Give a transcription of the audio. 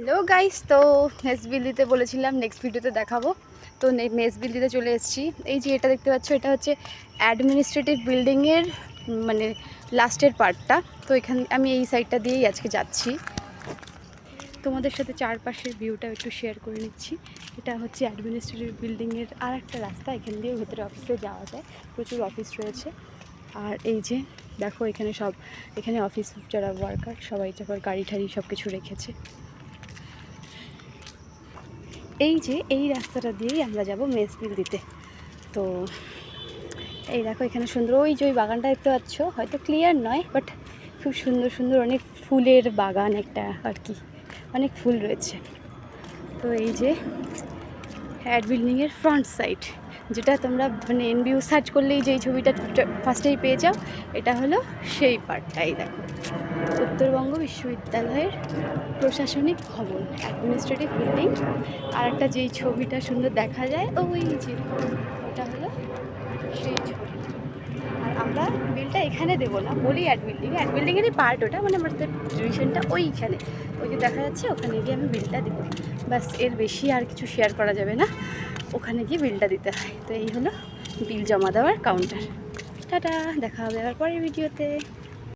Hello guys, তো মেসবিল দিতে বলেছিলাম নেক্সট ভিডিওতে দেখাবো। তো মেসবিল দিতে চলে এসেছি। এই যে এটা দেখতে পাচ্ছ, এটা হচ্ছে অ্যাডমিনিস্ট্রেটিভ বিল্ডিংয়ের মানে লাস্টের পার্টটা। তো এখানে আমি এই সাইডটা দিয়েই আজকে যাচ্ছি, তোমাদের সাথে চারপাশের ভিউটা একটু শেয়ার করে নিচ্ছি। এটা হচ্ছে অ্যাডমিনিস্ট্রেটিভ বিল্ডিংয়ের আর একটা রাস্তা, এখান দিয়ে ভেতরে অফিসে যাওয়া যায়। প্রচুর অফিস রয়েছে। আর এই যে দেখো, এখানে অফিস যারা ওয়ার্কার সবাই যখন গাড়ি ঠাড়ি সব কিছু রেখেছে। এই যে এই রাস্তাটা দিয়েই আমরা যাব মেসবিল দিতে। তো এই দেখো, এখানে সুন্দর ওই যে ওই বাগানটা দেখতে পাচ্ছ, হয়তো ক্লিয়ার নয়, বাট খুব সুন্দর সুন্দর অনেক ফুলের বাগান একটা আর কি, অনেক ফুল রয়েছে। তো এই যে অ্যাড বিল্ডিংয়ের ফ্রন্ট সাইড, যেটা তোমরা মানে এনবিউ সার্চ করলেই যেই ছবিটা ফার্স্টেই পেয়ে যাও, এটা হলো সেই পার্টটাই। দেখো, উত্তরবঙ্গ বিশ্ববিদ্যালয়ের প্রশাসনিক ভবন, অ্যাডমিনিস্ট্রেটিভ বিল্ডিং। আর একটা যেই ছবিটা সুন্দর দেখা যায়, ওই যে ওটা হলো সেই ছবি। আর আমরা বিলটা এখানে দেবো না, বলি অ্যাড বিল্ডিংয়েরই পার্ট ওটা, মানে আমাদের ডিভিশনটা ওইখানে, ওই যে দেখা যাচ্ছে, ওখানে গিয়ে আমি বিলটা দেবো। বাস, এর বেশি আর কিছু শেয়ার করা যাবে না, ওখানে গিয়ে বিলটা দিতে হয়। তো এই হলো বিল জমা দেওয়ার কাউন্টার। টাটা, দেখা হবে আবার পরের ভিডিওতে।